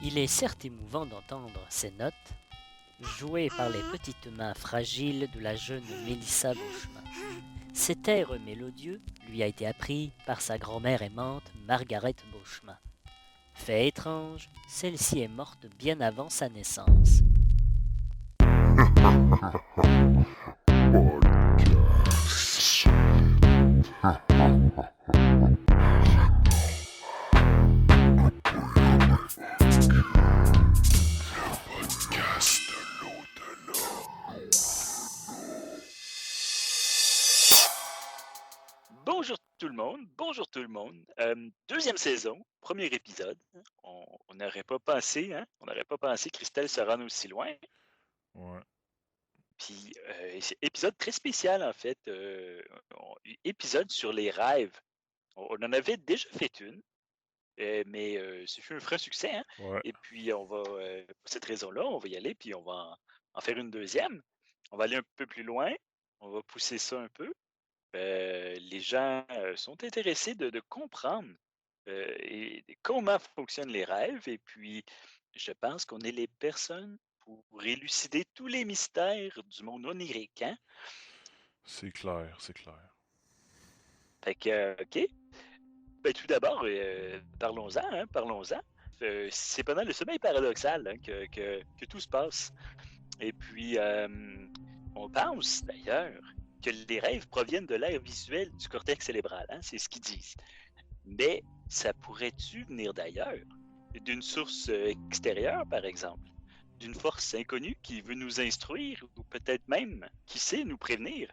Il est certes émouvant d'entendre ces notes, jouées par les petites mains fragiles de la jeune Mélissa Beauchemin. Cet air mélodieux lui a été appris par sa grand-mère aimante Margaret Beauchemin. Fait étrange, celle-ci est morte bien avant sa naissance. Bonjour tout le monde. Deuxième saison, premier épisode. On n'aurait pas pensé, hein? On n'aurait pas pensé que Christelle se rende aussi loin. Ouais. Puis, c'est épisode très spécial en fait. Épisode sur les rêves. On en avait déjà fait une, mais ce fut un franc succès, hein? Ouais. Et puis, on va, pour cette raison-là, on va y aller, puis on va en faire une deuxième. On va aller un peu plus loin. On va pousser ça un peu. Les gens sont intéressés de comprendre et comment fonctionnent les rêves. Et puis, je pense qu'on est les personnes pour élucider tous les mystères du monde onirique. Hein? C'est clair, c'est clair. Fait que, OK. Ben, tout d'abord, parlons-en. Hein, parlons-en. C'est pendant le sommeil paradoxal hein, que tout se passe. Et puis, on pense d'ailleurs que les rêves proviennent de l'air visuel du cortex cérébral. Hein, c'est ce qu'ils disent. Mais ça pourrait-tu venir d'ailleurs? D'une source extérieure, par exemple? D'une force inconnue qui veut nous instruire ou peut-être même, qui sait, nous prévenir?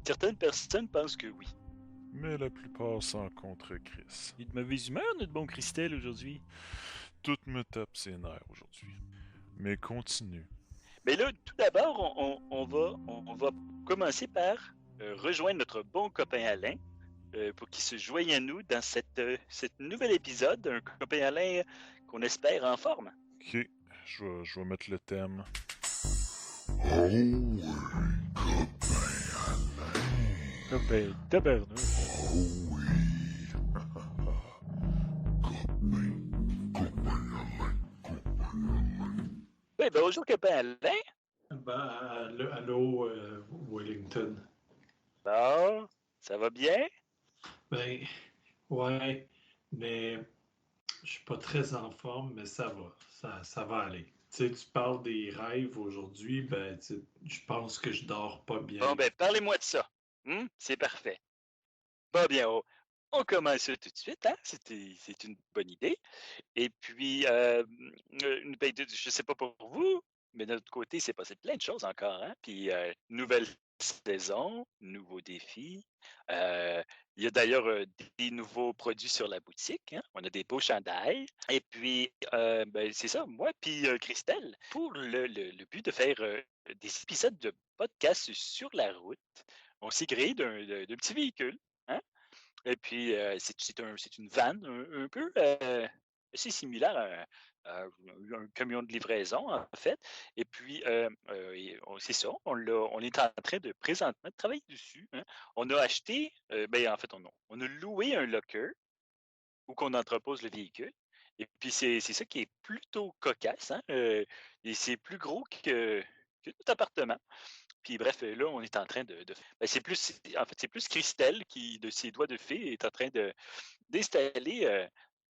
Certaines personnes pensent que oui. Mais la plupart sont contre Chris. Il est de mauvaise humeur, notre bon Christelle, aujourd'hui. Tout me tape ses nerfs aujourd'hui. Mais continue. Mais là, tout d'abord, on va commencer par rejoindre notre bon copain Alain pour qu'il se joigne à nous dans cette nouvel épisode, un copain Alain qu'on espère en forme. Ok, je vais mettre le thème. Oh oui, Copain tabarnouche. oh oui. Oui, ben bonjour copain Alain. Allô, Wellington. Bon, ça va bien? Ben, ouais, mais je suis pas très en forme, mais ça va. Ça va aller. Tu sais, tu parles des rêves aujourd'hui, ben, je pense que je dors pas bien. Bon, ben parlez-moi de ça. C'est parfait. Bon, bien, on commence ça tout de suite, hein? C'est une bonne idée. Et puis, ben, je sais pas pour vous, mais de notre côté, c'est passé plein de choses encore, hein? Puis, nouvelle saison, nouveaux défis. Euh, il y a d'ailleurs des nouveaux produits sur la boutique. Hein? On a des beaux chandails. Et puis, ben, c'est ça, moi puis Christelle, pour le but de faire des épisodes de podcast sur la route, on s'est créé d'un petit véhicule. Hein? Et puis, c'est une vanne un peu assez similaire à un camion de livraison, en fait. Et puis, c'est ça, on est en train de présentement de travailler dessus. Hein. On a acheté, ben, en fait, on a loué un locker où qu'on entrepose le véhicule. Et puis, c'est ça qui est plutôt cocasse. Hein. Et c'est plus gros que notre appartement. Puis bref, là, on est en train ben, en fait, c'est plus Christelle qui, de ses doigts de fée, est en train d'installer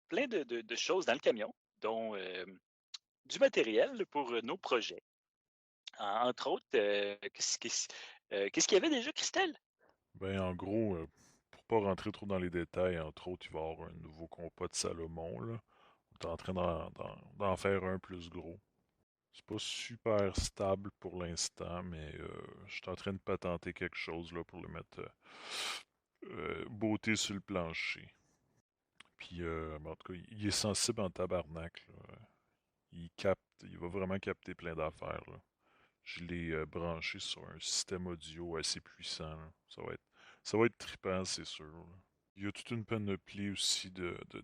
plein de choses dans le camion, dont du matériel pour nos projets. Entre autres, qu'est-ce qu'il y avait déjà, Christelle? Ben, en gros, pour pas rentrer trop dans les détails, entre autres, il va y avoir un nouveau compas de Salomon, là. On est en train d'en faire un plus gros. C'est pas super stable pour l'instant, mais je suis en train de patenter quelque chose là pour le mettre beauté sur le plancher. Puis, en tout cas, il est sensible en tabarnak, là. Il va vraiment capter plein d'affaires, là. Je l'ai branché sur un système audio assez puissant, là. Ça va être trippant, c'est sûr, là. Il y a toute une panoplie aussi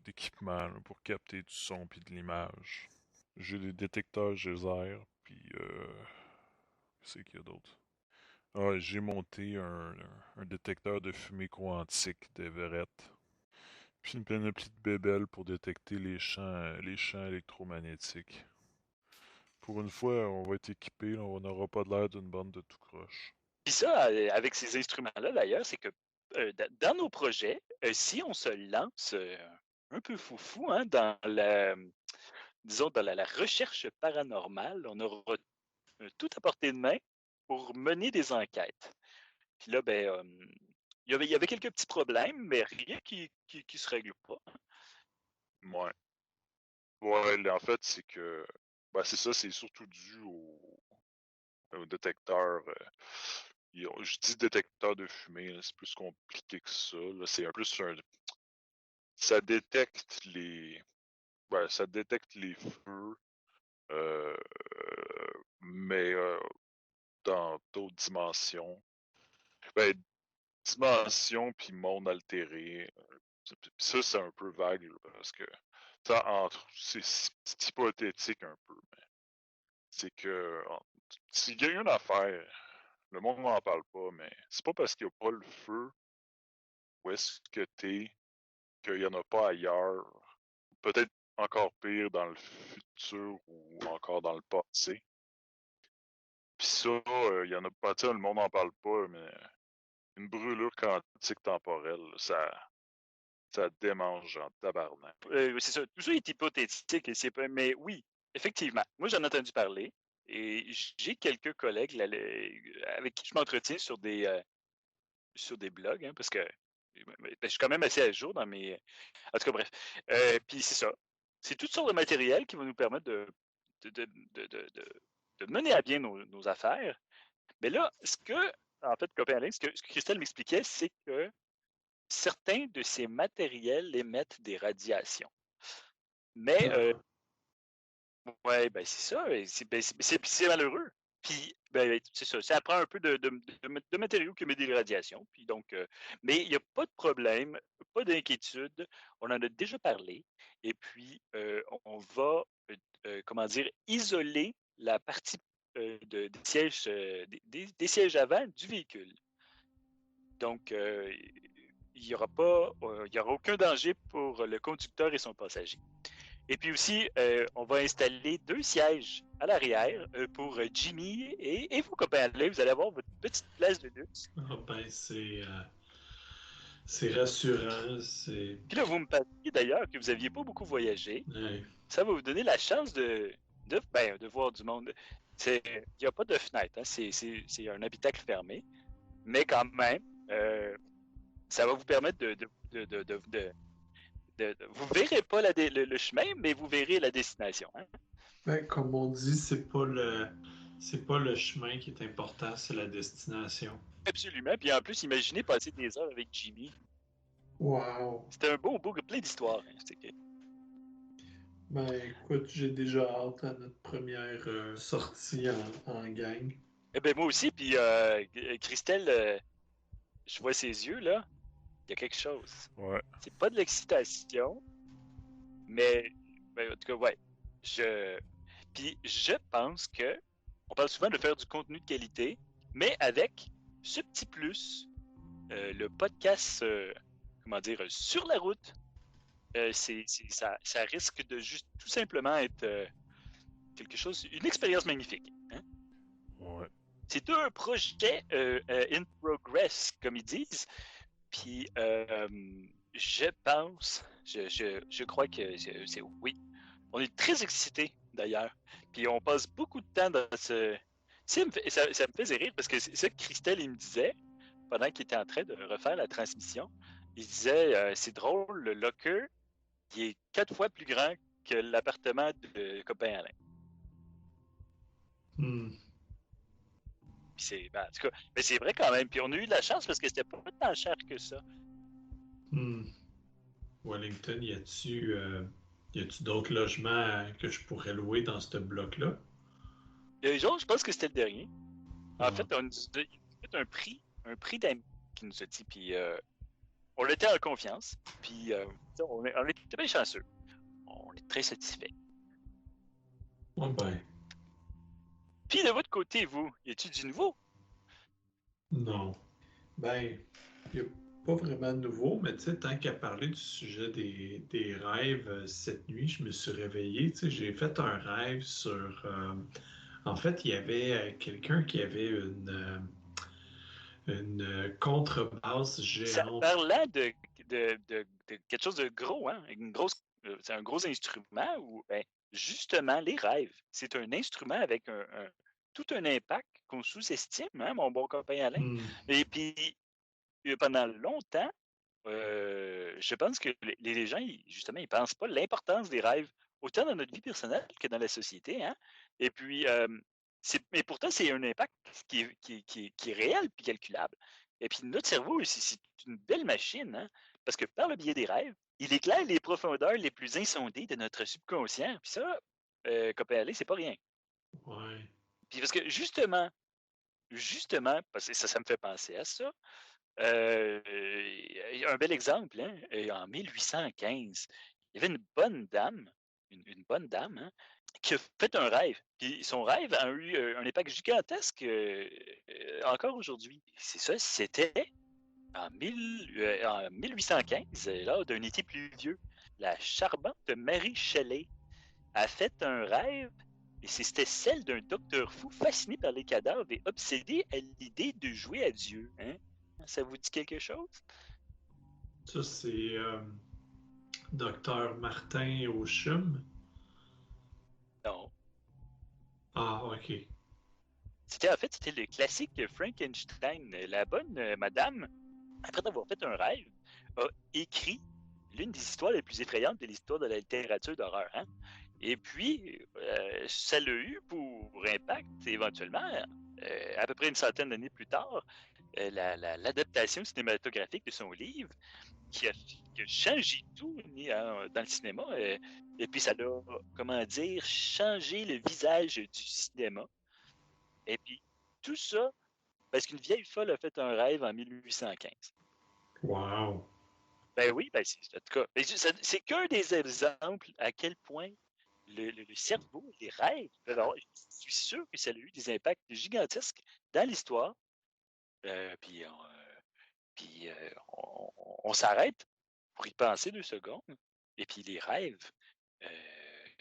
d'équipements là, pour capter du son puis de l'image. J'ai des détecteurs geyser, puis qu'est-ce qu'il y a d'autre? Ah, j'ai monté un détecteur de fumée quantique d'Everett. Puis Puis une panoplie de bébelles pour détecter les champs électromagnétiques. Pour une fois, on va être équipé, là, on n'aura pas l'air d'une bande de tout croche. Puis ça, avec ces instruments-là, d'ailleurs, c'est que dans nos projets, si on se lance un peu foufou hein, dans disons, dans la recherche paranormale, on aura tout à portée de main pour mener des enquêtes. Puis là, ben, il y avait quelques petits problèmes, mais rien qui se règle pas. Ouais. Ouais, en fait, c'est que. Ben, c'est ça, c'est surtout dû au détecteur. Je dis détecteur de fumée, là, c'est plus compliqué que ça. Là. C'est un plus un. Ça détecte les. Ben, ça détecte les feux, euh, mais dans d'autres dimensions. Ben, dimension puis monde altéré. Ça, c'est un peu vague, là, parce que c'est hypothétique un peu, mais c'est que s'il y a une affaire, le monde n'en parle pas, mais c'est pas parce qu'il n'y a pas le feu où est-ce que t'es qu'il n'y en a pas ailleurs. Peut-être encore pire dans le futur ou encore dans le passé. Puis ça, il y en a pas, le monde n'en parle pas, mais une brûlure quantique temporelle, ça démange en tabarnak. C'est ça, tout ça est hypothétique, mais oui, effectivement, moi j'en ai entendu parler et j'ai quelques collègues là, avec qui je m'entretiens sur des blogs, hein, parce que je suis quand même assez à jour dans mes... En tout cas, bref. Puis c'est ça. C'est toutes sortes de matériel qui vont nous permettre de, de, de, de, de- de mener à bien nos affaires. Mais là, en fait, copain Alain, ce que Christelle m'expliquait, c'est que certains de ces matériels émettent des radiations. Mais, ouais, ben c'est ça, c'est malheureux. Puis, ben, c'est ça, ça prend un peu de matériaux qui émettent des radiations. Puis donc, mais il n'y a pas de problème, pas d'inquiétude. On en a déjà parlé. Et puis, on va, comment dire, isoler la partie des sièges, des sièges avant du véhicule. Donc, il n'y aura pas, il y aura aucun danger pour le conducteur et son passager. Et puis aussi, on va installer 2 sièges à l'arrière pour Jimmy et vos copains. Là, vous allez avoir votre petite place de luxe. Ah ben, c'est rassurant. Puis là, vous me parliez d'ailleurs que vous n'aviez pas beaucoup voyagé. Ouais. Ça va vous donner la chance de voir du monde. Il n'y a pas de fenêtre, hein. C'est un habitacle fermé. Mais quand même, ça va vous permettre vous verrez pas le chemin, mais vous verrez la destination. Hein? Ben, comme on dit, c'est pas le chemin qui est important, c'est la destination. Absolument. Puis en plus, imaginez passer des heures avec Jimmy. Wow! C'était un beau, plein d'histoires. Hein. Ben, écoute, j'ai déjà hâte à notre première sortie en gang. Eh ben moi aussi, puis Christelle, je vois ses yeux, là. Il y a quelque chose. Ouais. C'est pas de l'excitation, mais ben, en tout cas, ouais. Puis je pense que on parle souvent de faire du contenu de qualité, mais avec ce petit plus, le podcast, comment dire, sur la route, ça risque de juste tout simplement être quelque chose, une expérience magnifique. Hein? Ouais. C'est un projet in progress, comme ils disent. Puis je pense, je crois que c'est oui. On est très excités d'ailleurs. Puis on passe beaucoup de temps dans ce. Ça me faisait rire parce que c'est ça que Christelle il me disait pendant qu'il était en train de refaire la transmission. Il disait c'est drôle, le locker, il est 4 fois plus grand que l'appartement de copain Alain. Hmm. Puis en tout cas, mais c'est vrai quand même. Puis on a eu de la chance parce que c'était pas tant cher que ça. Hmm. Wellington, y a-tu d'autres logements que je pourrais louer dans ce bloc-là? Les autres, je pense que c'était le dernier. En Ah. fait, on nous a fait un prix d'amis qui nous a dit, puis on était en confiance, puis on était bien chanceux. On est très satisfait. Oh ben, Puis de votre côté, vous, y a-t-il du nouveau? non. Ben, y a pas vraiment nouveau, mais tu sais, tant qu'à parler du sujet des rêves, cette nuit, je me suis réveillé, tu sais, j'ai fait un rêve sur... en fait, il y avait quelqu'un qui avait une contrebasse géante. Parlant de quelque chose de gros, hein, c'est un gros instrument où, ben, justement, les rêves, c'est un instrument avec tout un impact qu'on sous-estime, hein, mon bon copain Alain. Hmm. Et puis, pendant longtemps, je pense que les gens, justement, ils pensent pas l'importance des rêves, autant dans notre vie personnelle que dans la société, hein. Et puis, mais pourtant, c'est un impact qui est réel puis calculable. Et puis, notre cerveau, c'est une belle machine, hein, parce que par le biais des rêves, il éclaire les profondeurs les plus insondées de notre subconscient. Puis ça, copain Alain, c'est pas rien. Ouais. Puis parce que justement, parce que ça me fait penser à ça, un bel exemple, hein, en 1815, il y avait une bonne dame, une bonne dame, hein, qui a fait un rêve. Puis son rêve a eu un impact gigantesque encore aujourd'hui. C'est ça, c'était en 1815, lors d'un été pluvieux. La charmante Marie Shelley a fait un rêve, et c'était celle d'un docteur fou fasciné par les cadavres et obsédé à l'idée de jouer à Dieu. Hein? Ça vous dit quelque chose? Ça, c'est Docteur Martin Auchum. Non. Ah, OK. C'était le classique Frankenstein. La bonne madame, après avoir fait un rêve, a écrit l'une des histoires les plus effrayantes de l'histoire de la littérature d'horreur. Hein? Et puis, ça l'a eu pour impact, éventuellement, à peu près une centaine d'années plus tard, l'adaptation cinématographique de son livre qui a changé tout dans le cinéma. Et puis, ça a, comment dire, changé le visage du cinéma. Et puis, tout ça, parce qu'une vieille folle a fait un rêve en 1815. Wow. Ben oui, ben en tout cas, c'est qu'un des exemples à quel point le cerveau, les rêves, alors, je suis sûr que ça a eu des impacts gigantesques dans l'histoire. Puis on s'arrête pour y penser 2 secondes. Et puis les rêves,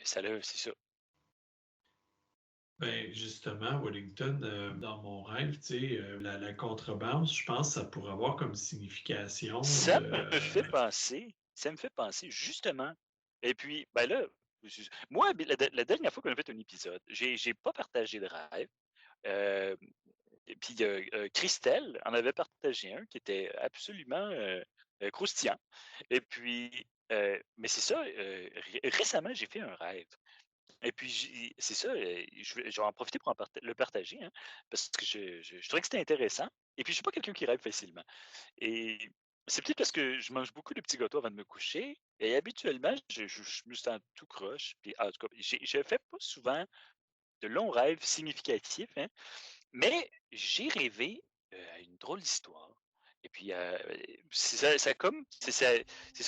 c'est ça. Ben, justement, Wellington, dans mon rêve, tu sais, la contrebasse, je pense que ça pourrait avoir comme signification Ça me fait penser, justement. Et puis, ben là, moi, la dernière fois qu'on a fait un épisode, j'ai pas partagé de rêve. Et puis, Christelle en avait partagé un qui était absolument croustillant. Et puis, mais c'est ça, récemment, j'ai fait un rêve. Et puis, c'est ça, je vais en profiter pour le partager, hein, parce que je trouvais que c'était intéressant. Et puis, je suis pas quelqu'un qui rêve facilement. Et c'est peut-être parce que je mange beaucoup de petits gâteaux avant de me coucher. Et habituellement, je me sens tout croche. Puis, en tout cas, je fais pas souvent de longs rêves significatifs, hein, mais j'ai rêvé à une drôle d'histoire. Et puis, c'est ça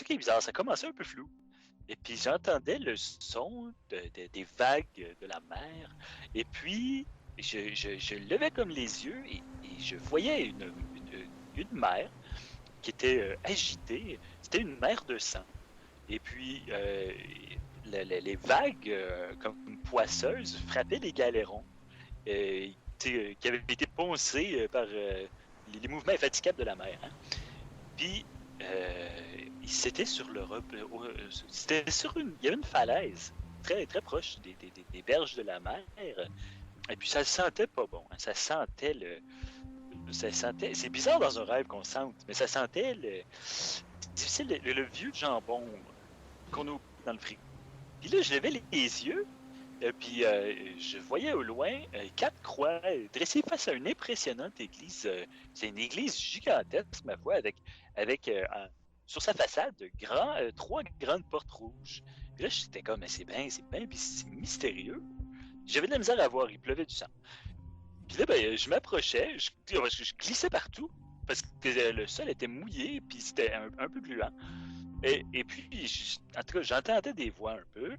qui est bizarre, ça commençait un peu flou. Et puis, j'entendais le son des vagues de la mer. Et puis, je levais comme les yeux et je voyais une mer qui était agitée. C'était une mer de sang. Et puis, les vagues, comme poisseuses, frappaient les galérons qui avaient été poncés par les mouvements infatigables de la mer. Hein. Puis, c'était sur c'était il y avait une falaise très, très proche des berges de la mer. Et puis, ça sentait pas bon. Hein. C'est bizarre dans un rêve qu'on sente, mais ça sentait difficile, le vieux jambon qu'on oublie dans le frigo. Puis là, je levais les yeux, puis je voyais au loin 4 croix dressées face à une impressionnante église. C'est une église gigantesque, ma foi, avec sur sa façade 3 grandes portes rouges. Puis là, j'étais comme, mais c'est bien mystérieux. J'avais de la misère à voir, il pleuvait du sang. Puis là, ben, je m'approchais, je glissais partout, parce que le sol était mouillé, puis c'était un peu gluant. Et puis, en tout cas, j'entendais des voix un peu,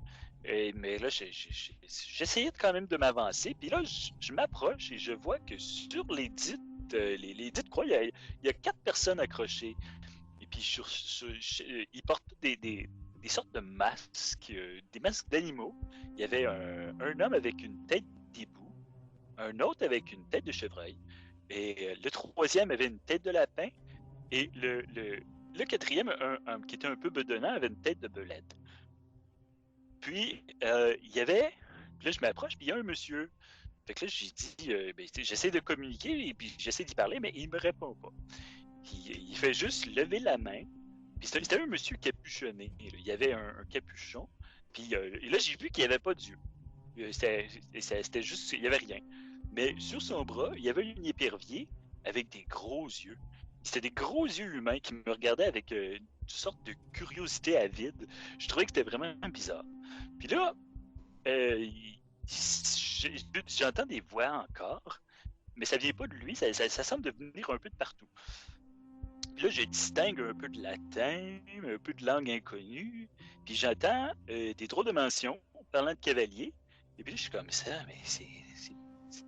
mais là, j'essayais quand même de m'avancer. Puis là, je m'approche et je vois que sur les dites croix, il y a 4 personnes accrochées. puis ils portent des sortes de masques, des masques d'animaux. Il y avait un homme avec une tête d'hibou, un autre avec une tête de chevreuil, et le troisième avait une tête de lapin, et le quatrième, qui était un peu bedonnant, avait une tête de belette. Puis, il y avait... Puis là, je m'approche, puis il y a un monsieur. Fait que là, j'ai dit, ben, j'essaie de communiquer, et puis j'essaie d'y parler, mais il me répond pas. Il fait juste lever la main. Puis c'était un monsieur capuchonné. Là. Il y avait un capuchon. Puis et là, j'ai vu qu'il n'y avait pas d'yeux. C'était juste, il n'y avait rien. Mais sur son bras, il y avait un épervier avec des gros yeux. C'était des gros yeux humains qui me regardaient avec une sorte de curiosité avide. Je trouvais que c'était vraiment bizarre. Puis là, j'entends des voix encore, mais ça vient pas de lui, ça semble de venir un peu de partout. Puis là, je distingue un peu de latin, un peu de langue inconnue, puis j'entends des drôles de mentions parlant de cavalier. Et puis là, je suis comme ça, mais c'est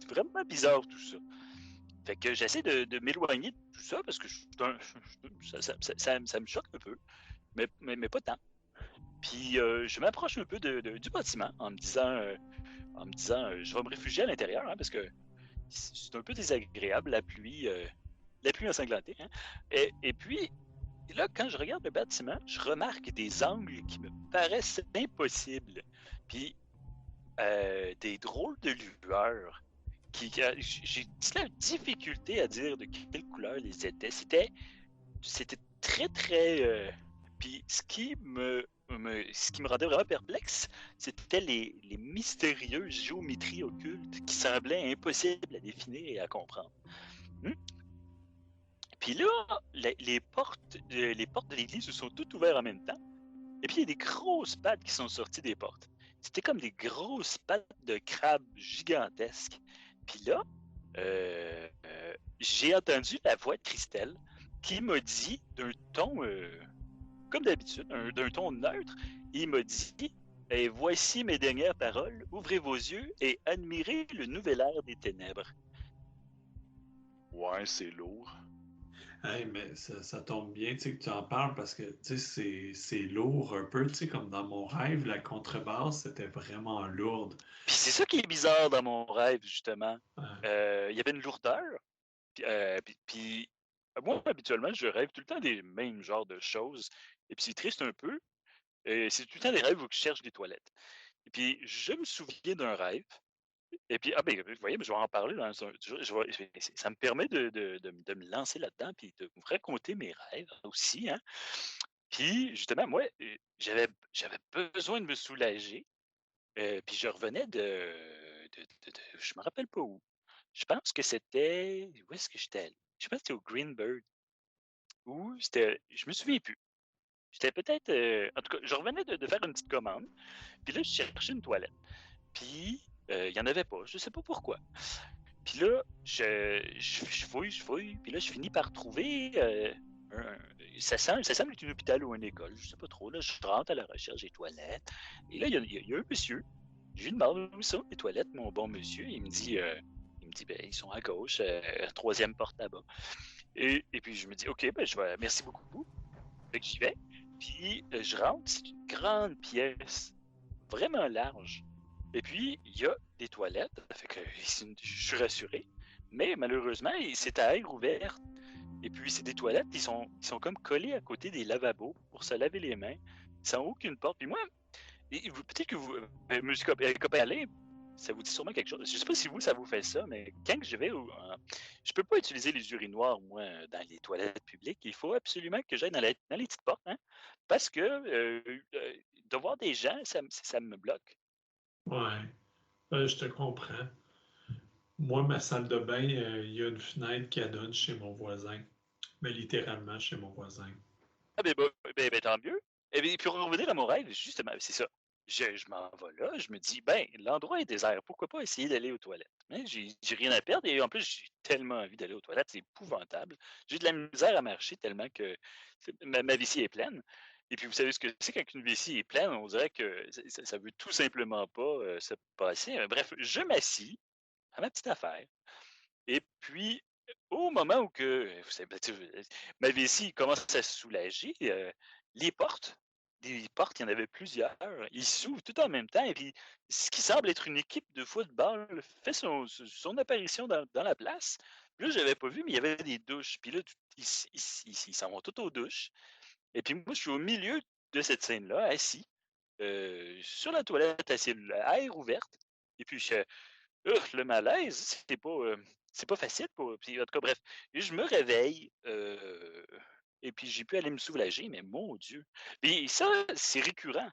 vraiment bizarre tout ça. Fait que j'essaie de m'éloigner de tout ça parce que ça me choque un peu, mais pas tant. Puis je m'approche un peu du bâtiment en me disant, je vais me réfugier à l'intérieur hein, parce que c'est un peu désagréable la pluie ensanglantée. Hein. Et puis là, quand je regarde le bâtiment, je remarque des angles qui me paraissent impossibles. Puis des drôles de lueurs. J'ai de la difficulté à dire de quelle couleur les étaient. C'était très, très. Puis ce qui me rendait vraiment perplexe, c'était les mystérieuses géométries occultes qui semblaient impossibles à définir et à comprendre. Hmm? Puis là, les portes de l'église se sont toutes ouvertes en même temps. Et puis il y a des grosses pattes qui sont sorties des portes. C'était comme des grosses pattes de crabe gigantesques. Puis là, j'ai entendu la voix de Christelle qui m'a dit d'un ton, comme d'habitude, d'un ton neutre, il m'a dit et voici mes dernières paroles, ouvrez vos yeux et admirez le nouvel air des ténèbres. Ouais, c'est lourd. Hey, mais ça tombe bien que tu en parles parce que c'est lourd un peu. Comme dans mon rêve, la contrebasse, c'était vraiment lourde. Puis c'est ça qui est bizarre dans mon rêve, justement. Ouais. Il y avait une lourdeur. Puis moi, habituellement, je rêve tout le temps des mêmes genres de choses. Et puis c'est triste un peu. C'est tout le temps des rêves où je cherche des toilettes. Et puis je me souviens d'un rêve. Et puis, ah ben, vous voyez, je vais en parler. Ça me permet de me lancer là-dedans puis de vous raconter mes rêves aussi. Hein. Puis justement, moi, j'avais besoin de me soulager. Puis je revenais je me rappelle pas où. Je pense que c'était. Où est-ce que j'étais allé? Je pense que c'était au Greenbird. Ou c'était. Je me souviens plus. J'étais peut-être. En tout cas, je revenais de faire une petite commande. Puis là, je cherchais une toilette. Puis, il n'y en avait pas. Je sais pas pourquoi. Puis là, je fouille. Puis là, je finis par trouver. Ça semble être un hôpital ou une école. Je sais pas trop. Là, je rentre à la recherche des toilettes. Et là, il y a un monsieur. Je lui demande où sont les toilettes, mon bon monsieur. Il me dit, ben, ils sont à gauche, troisième porte là-bas. Et puis je me dis, OK, ben, merci beaucoup. Fait que j'y vais. Puis je rentre, c'est une grande pièce, vraiment large. Et puis, il y a des toilettes. Fait que je suis rassuré. Mais malheureusement, c'est à air ouverte. Et puis, c'est des toilettes, ils sont comme collés à côté des lavabos pour se laver les mains, sans aucune porte. Puis moi, peut-être que vous, monsieur copain Alain, ça vous dit sûrement quelque chose. Je sais pas si vous, ça vous fait ça, mais quand je vais je peux pas utiliser les urinoirs, moi, dans les toilettes publiques. Il faut absolument que j'aille dans les petites portes, hein, parce que de voir des gens, ça me bloque. Ouais. Je te comprends. Moi, ma salle de bain, il y a une fenêtre qui donne chez mon voisin. Mais littéralement chez mon voisin. Ah ben, tant mieux. Et puis pour revenir à mon rêve, justement, c'est ça. Je m'en vais là, je me dis, ben, l'endroit est désert, pourquoi pas essayer d'aller aux toilettes? Hein, j'ai rien à perdre et en plus, j'ai tellement envie d'aller aux toilettes, c'est épouvantable. J'ai de la misère à marcher tellement que ma vessie est pleine. Et puis, vous savez ce que c'est quand une vessie est pleine, on dirait que ça veut tout simplement pas se passer. Bref, je m'assis à ma petite affaire. Et puis, au moment où que, vous savez, ma vessie commence à se soulager, les portes, il y en avait plusieurs, ils s'ouvrent tout en même temps, et puis ce qui semble être une équipe de football fait son apparition dans la place. Puis là, j'avais pas vu, mais il y avait des douches. Puis là, ils s'en vont tous aux douches. Et puis moi, je suis au milieu de cette scène-là, assis, sur la toilette, assis à air ouverte. Et puis, le malaise, c'est pas facile. Puis, en tout cas, bref, et je me réveille, et puis j'ai pu aller me soulager, mais mon Dieu. Puis ça, c'est récurrent.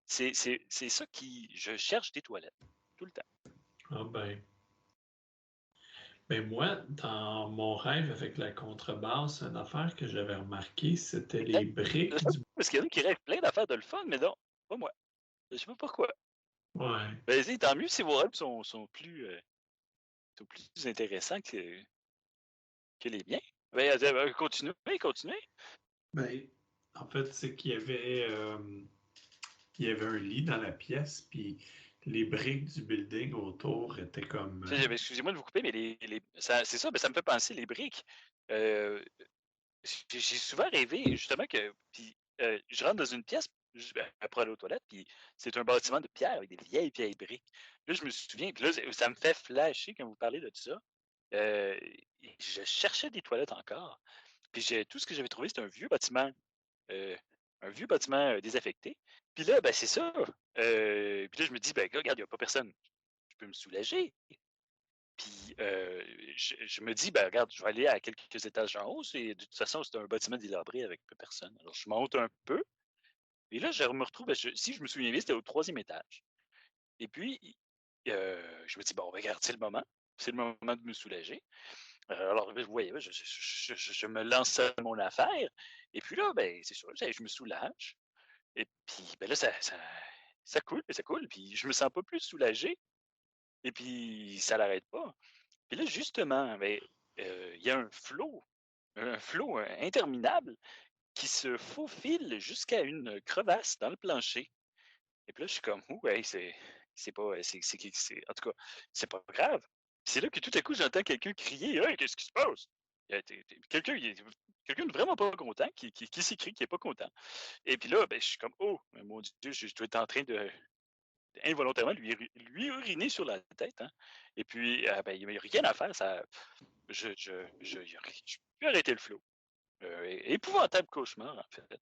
C'est ça qui. Je cherche des toilettes, tout le temps. Ah ben. Mais moi, dans mon rêve avec la contrebasse, une affaire que j'avais remarqué, c'était les briques du. Parce qu'il y en a qui rêvent plein d'affaires de le fun, mais non, pas moi. Je sais pas pourquoi. Ouais. Ben, tant mieux si vos rêves sont plus intéressants que les miens. Ben, continuez. Ben, en fait, c'est qu'il y avait un lit dans la pièce, puis les briques du building autour étaient comme. Excusez-moi de vous couper, mais c'est ça, mais ça me fait penser, les briques. Euh, j'ai souvent rêvé, justement, que puis, je rentre dans une pièce après aller aux toilettes, puis c'est un bâtiment de pierre avec des vieilles briques. Là, je me souviens, puis là, ça me fait flasher quand vous parlez de ça. Euh, je cherchais des toilettes encore, puis tout ce que j'avais trouvé, c'était euh, un vieux bâtiment désaffecté. Puis là, ben, c'est ça. Puis là, je me dis, ben, regarde, il n'y a pas personne. Je peux me soulager. Puis je me dis, ben regarde, je vais aller à quelques étages en haut. De toute façon, c'est un bâtiment délabré avec peu personne. Alors, je monte un peu. Et là, je me retrouve, si je me souviens bien, c'était au troisième étage. Et puis, je me dis, bon, ben, regarde, c'est le moment. C'est le moment de me soulager. Alors, vous voyez, je me lance à mon affaire. Et puis là, ben, c'est sûr, je me soulage. Et puis, ben là, ça coule. Puis, je me sens pas plus soulagé. Et puis, ça l'arrête pas. Puis là, justement, ben, il y a un flot interminable qui se faufile jusqu'à une crevasse dans le plancher. Et puis là, je suis comme, ouais, c'est pas, en tout cas, c'est pas grave. C'est là que tout à coup, j'entends quelqu'un crier, hey, qu'est-ce qui se passe? Il y a quelqu'un de vraiment pas content qui s'écrie, qui est pas content. Et puis là, ben, je suis comme, oh, mon Dieu, je dois être en train de involontairement lui uriner sur la tête. Hein. Et puis, ben, il n'y a rien à faire. Je peux arrêter le flot. Épouvantable cauchemar, en fait.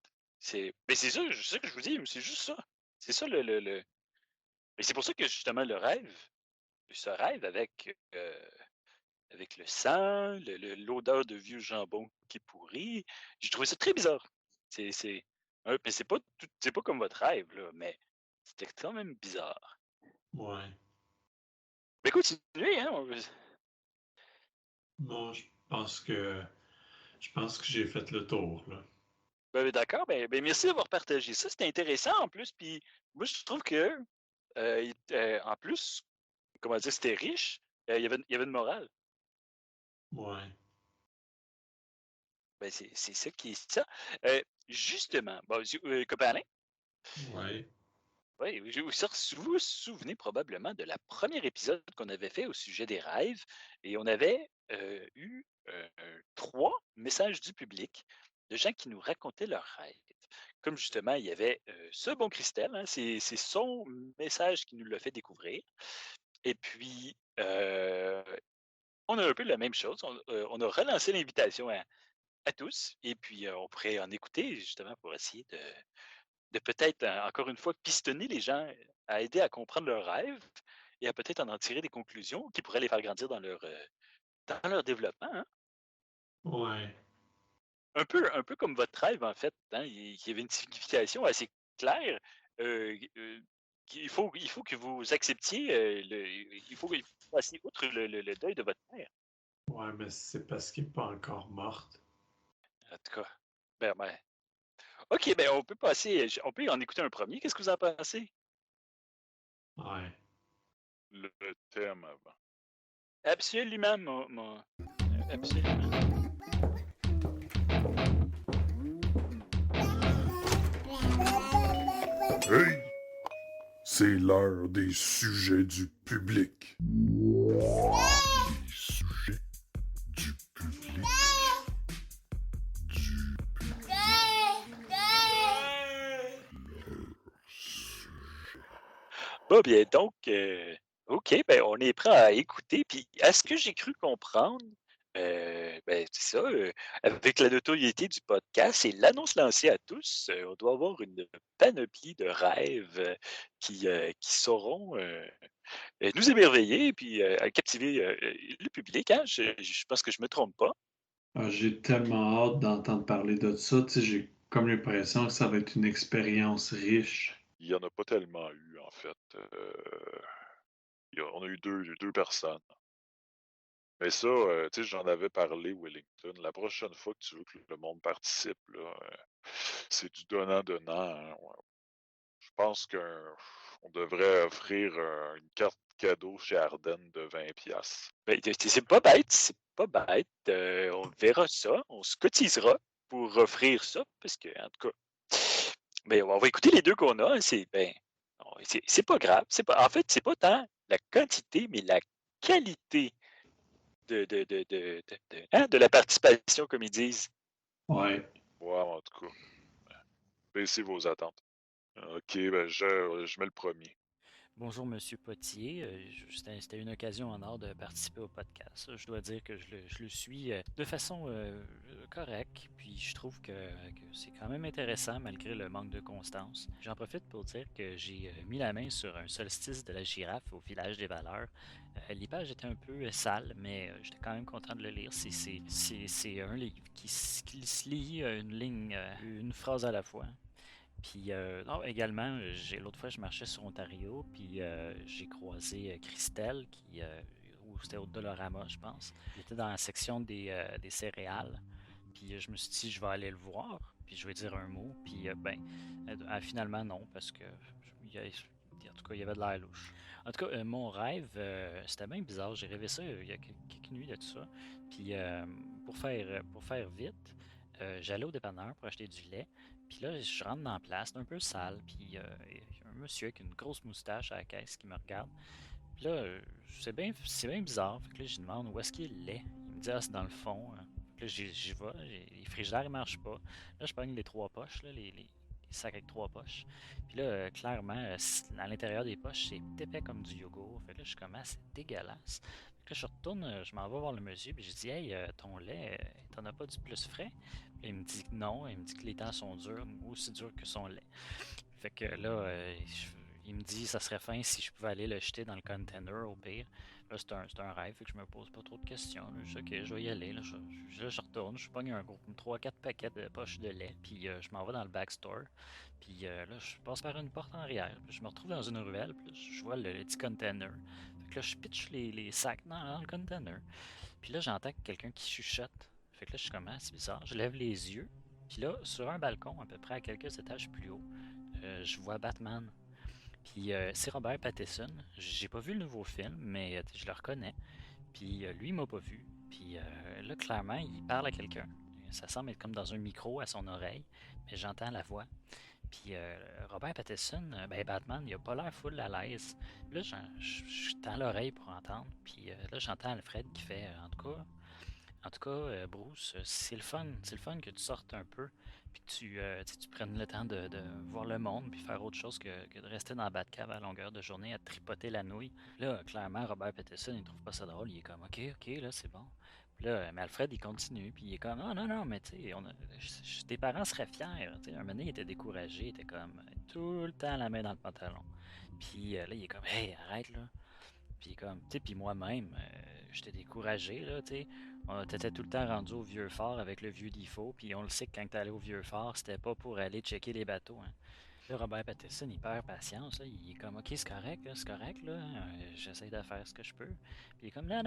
Mais c'est ça, c'est ça que je vous dis, c'est juste ça. C'est ça le. Et c'est pour ça que justement ce rêve avec le sang, l'odeur de vieux jambon qui pourrit, j'ai trouvé ça très bizarre. Mais c'est pas comme votre rêve, là, mais c'était quand même bizarre. Ouais. Mais continuez, hein. Bon, je pense que j'ai fait le tour, là. Ben, d'accord, merci d'avoir partagé ça. C'était intéressant en plus. Puis moi, je trouve que en plus, comment dire, c'était riche. Il y avait une morale. Ouais. Ben, c'est ça qui est ça. Justement, bon, copain Alain, Ouais. oui, vous vous souvenez probablement de la première épisode qu'on avait fait au sujet des rêves. Et on avait eu 3 messages du public de gens qui nous racontaient leurs rêves. Comme justement, il y avait ce bon Christelle, hein, c'est son message qui nous l'a fait découvrir. Et puis, on a un peu la même chose. On a relancé l'invitation à tous. Et puis, on pourrait en écouter justement pour essayer de peut-être, encore une fois, pistonner les gens à aider à comprendre leurs rêves et à peut-être en tirer des conclusions qui pourraient les faire grandir dans leur développement. Hein. Ouais. Un peu comme votre rêve, en fait, hein, il y avait une signification assez claire. Il faut que vous acceptiez, il faut passer outre le deuil de votre mère. Ouais, mais c'est parce qu'il n'est pas encore morte. En tout cas, ben, OK, on peut en écouter un premier. Qu'est-ce que vous en pensez? Ouais. Le thème avant. Absolument, absolument. Hey! C'est l'heure des sujets du public. Les sujets du public. Bah bien, donc, OK, ben, on est prêt à écouter. Puis, à ce que j'ai cru comprendre, ben, c'est ça, avec la notoriété du podcast et l'annonce lancée à tous, on doit avoir une panoplie de rêves qui sauront nous émerveiller puis captiver le public. Hein? Je pense que je me trompe pas. Ah, j'ai tellement hâte d'entendre parler de ça. Tu sais, j'ai comme l'impression que ça va être une expérience riche. Il y en a pas tellement eu, en fait. On a eu deux personnes. Mais ça, tu sais, j'en avais parlé, Wellington. La prochaine fois que tu veux que le monde participe, là, c'est du donnant-donnant. Hein, ouais. Je pense qu'on devrait offrir une carte cadeau chez Ardennes de 20$. Ben, c'est pas bête, c'est pas bête. On verra ça, on se cotisera pour offrir ça, parce que, en tout cas, ben, on va écouter les deux qu'on a. Hein, c'est ben, c'est pas grave. En fait, c'est pas tant la quantité, mais la qualité de la participation, comme ils disent. Ouais. Ouais, en tout cas, baissez vos attentes. Ok, ben je mets le premier. Bonjour, Monsieur Potier. C'était une occasion en or de participer au podcast. Je dois dire que je le suis de façon correcte, puis je trouve que c'est quand même intéressant malgré le manque de constance. J'en profite pour dire que j'ai mis la main sur un solstice de la girafe au village des Valeurs. Les pages étaient un peu sales, mais j'étais quand même content de le lire. C'est un livre qui se lit une ligne, une phrase à la fois. Puis, non, également, l'autre fois, je marchais sur Ontario, puis j'ai croisé Christelle, ou c'était au Dolorama, je pense. Il était dans la section des céréales. Puis, je me suis dit, je vais aller le voir, puis je vais dire un mot. Puis, finalement, non, parce que, en tout cas, il y avait de l'air louche. En tout cas, mon rêve, c'était bien bizarre. J'ai rêvé ça il y a quelques nuits de tout ça. Puis, pour faire vite, j'allais au dépanneur pour acheter du lait. Puis là, je rentre dans la place, c'est un peu sale, puis il y a un monsieur avec une grosse moustache à la caisse qui me regarde. Puis là, c'est bien bizarre. Fait que là, je lui demande où est-ce qu'il est le lait. Il me dit, ah, c'est dans le fond. Fait que là, j'y vais. Les frigidaires, ils marchent pas. Là, je pogne les trois poches, là, les sacs avec trois poches. Puis là, clairement, à l'intérieur des poches, c'est épais comme du yogourt. Fait que là, je suis comme, ah, c'est dégueulasse. Fait que là, je retourne, je m'en vais voir le monsieur, puis je dis, hey, ton lait, t'en as pas du plus frais? Puis il me dit que non, il me dit que les temps sont durs, aussi durs que son lait. Fait que là, il me dit ça serait fin si je pouvais aller le jeter dans le container au pire. Là, c'est un rêve, fait que je me pose pas trop de questions. Là. Je dis, ok, je vais y aller. Je retourne, je pogne un gros 3-4 paquets de poches de lait, puis je m'en vais dans le backstore. Puis là, je passe par une porte en arrière, puis je me retrouve dans une ruelle, puis là, je vois le petit container. Fait que là, je pitch les sacs dans le container. Puis là, j'entends quelqu'un qui chuchote. Fait que là, je suis comme, ah, c'est bizarre. Je lève les yeux. Puis là, sur un balcon, à peu près à quelques étages plus haut, je vois Batman. Puis c'est Robert Pattinson. J'ai pas vu le nouveau film, mais je le reconnais. Puis lui, il m'a pas vu. Puis là, clairement, il parle à quelqu'un. Ça semble être comme dans un micro à son oreille, mais j'entends la voix. Puis Robert Pattinson, ben Batman, il a pas l'air full à l'aise. Là, je tends l'oreille pour entendre. Puis là, j'entends Alfred qui fait, en tout cas, Bruce, c'est le fun que tu sortes un peu, puis que tu prennes le temps de voir le monde, puis faire autre chose que de rester dans la Batcave à longueur de journée à tripoter la nouille. Là, clairement, Robert Pattinson, il trouve pas ça drôle, il est comme, ok, là, c'est bon. Puis là, mais Alfred, il continue, puis il est comme, non, mais tu sais, tes parents seraient fiers. Tu sais, un moment donné, il était découragé, il était comme, tout le temps la main dans le pantalon. Puis là, il est comme, hey, arrête, là. Puis comme, tu sais, puis moi-même, j'étais découragé, là, tu sais. T'étais tout le temps rendu au vieux fort avec le vieux Difo, puis on le sait que quand t'allais au vieux fort, c'était pas pour aller checker les bateaux, hein. Là, Robert Pattinson, il perd patience, là. Il est comme, ok, c'est correct, là. J'essaie de faire ce que je peux. Puis il est comme, non,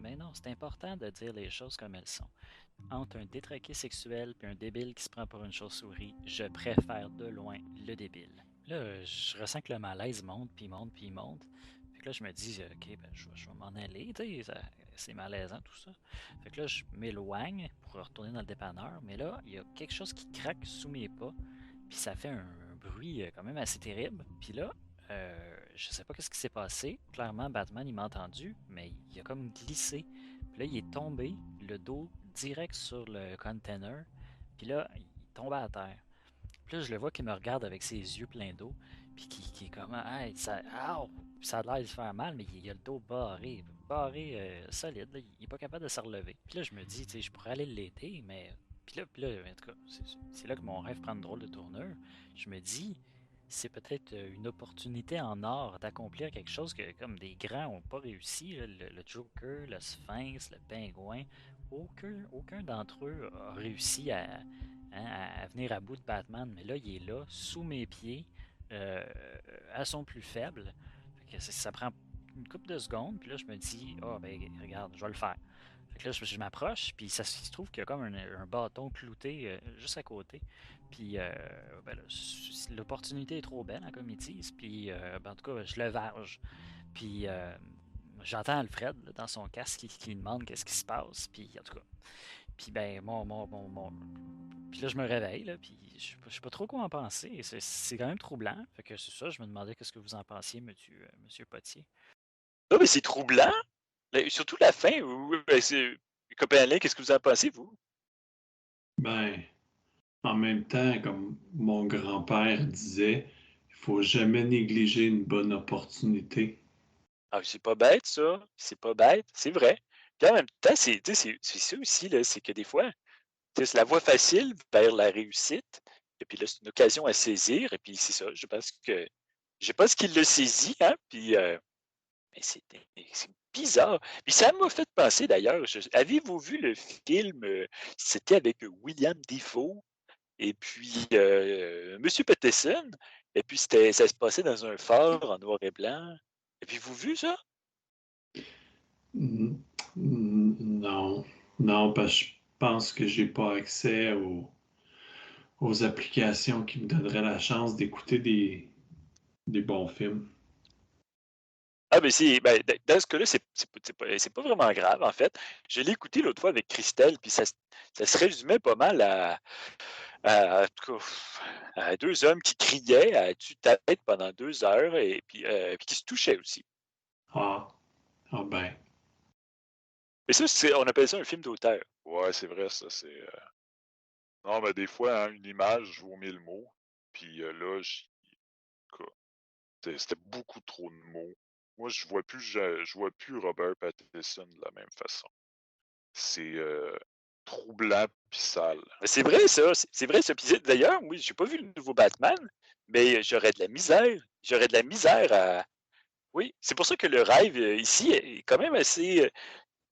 mais non, c'est important de dire les choses comme elles sont. Entre un détraqué sexuel puis un débile qui se prend pour une chauve-souris, je préfère de loin le débile. Là, je ressens que le malaise monte, puis monte, puis monte. Fait que là, je me dis, ok, ben, je vais m'en aller, tu sais, c'est malaisant tout ça. Fait que là, je m'éloigne pour retourner dans le dépanneur, mais là, il y a quelque chose qui craque sous mes pas, puis ça fait un bruit quand même assez terrible. Puis là, je sais pas ce qui s'est passé. Clairement, Batman, il m'a entendu, mais il a comme glissé. Puis là, il est tombé, le dos direct sur le container. Puis là, il tombe à terre. Puis là, je le vois qui me regarde avec ses yeux pleins d'eau, puis qui est comme, hey, ça, ça a l'air de se faire mal, mais il a le dos barré solide, là, il est pas capable de se relever. Puis là, je me dis, tu sais, je pourrais aller l'aider, mais. Puis là, en tout cas, c'est là que mon rêve prend une drôle de tournure. Je me dis, c'est peut-être une opportunité en or d'accomplir quelque chose que comme des grands n'ont pas réussi, là, le Joker, le Sphinx, le Pingouin, aucun d'entre eux a réussi à venir à bout de Batman, mais là, il est là, sous mes pieds, euh, à son plus faible. Fait que ça prend une couple de secondes, puis là, je me dis, ah, ben, regarde, je vais le faire. Fait que là, je m'approche, puis ça se trouve qu'il y a comme un bâton clouté juste à côté. Puis, ben là, l'opportunité est trop belle, hein, comme ils disent. Puis, ben, en tout cas, je le verge. Puis, j'entends Alfred là, dans son casque qui demande qu'est-ce qui se passe. Puis, en tout cas, puis, ben, puis là, je me réveille, là, puis je sais pas trop quoi en penser. C'est quand même troublant. Fait que c'est ça, je me demandais qu'est-ce que vous en pensiez, monsieur Potier. Ah, mais c'est troublant. Surtout la fin. Copain Alain, qu'est-ce que vous en pensez, vous? Ben, en même temps, comme mon grand-père disait, il faut jamais négliger une bonne opportunité. Ah, c'est pas bête, ça. C'est pas bête. C'est vrai. Puis en même temps, c'est ça aussi, là, c'est que des fois, c'est la voie facile vers la réussite. Et puis là, c'est une occasion à saisir. Et puis c'est ça. Je pense qu'il l'a saisi, hein. Puis mais c'est bizarre. Puis ça m'a fait penser d'ailleurs. Avez-vous vu le film? C'était avec William Defoe et puis Monsieur Patterson. Et puis ça se passait dans un phare en noir et blanc. Avez-vous vu ça? Mm, Non, non, parce que je pense que j'ai pas accès aux applications qui me donneraient la chance d'écouter des bons films. Ah, ben, dans ce cas-là, c'est pas vraiment grave, en fait. Je l'ai écouté l'autre fois avec Christelle, puis ça se résumait pas mal en tout cas, à deux hommes qui criaient à tue-tête pendant 2 heures et puis qui se touchaient aussi. Ah, ah ben, Mais ça, on appelle ça un film d'auteur. Ouais, c'est vrai, ça, c'est... Non, mais des fois, hein, une image vaut 1000 mots. Puis là, en tout cas, c'était beaucoup trop de mots. Moi, je vois plus Robert Pattinson de la même façon. C'est troublant puis sale. Mais c'est vrai, ça. C'est vrai, ça. Puis d'ailleurs, oui, j'ai pas vu le nouveau Batman, mais j'aurais de la misère. J'aurais de la misère à. Oui, c'est pour ça que le rêve ici est quand même assez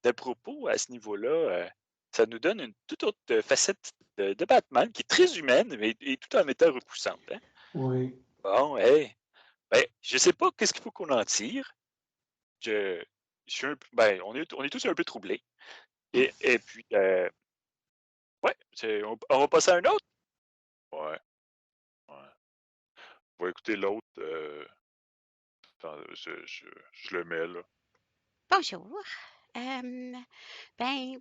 d'à propos à ce niveau-là. Ça nous donne une toute autre facette de Batman qui est très humaine, mais et tout en étant repoussante. Hein. oui. Bon, hey, ben, je sais pas qu'est-ce qu'il faut qu'on en tire. Je suis ben, on est tous un peu troublés. Et puis, ouais, on va passer à un autre. Ouais, ouais. On va écouter l'autre. Attends, je le mets, là. Bonjour.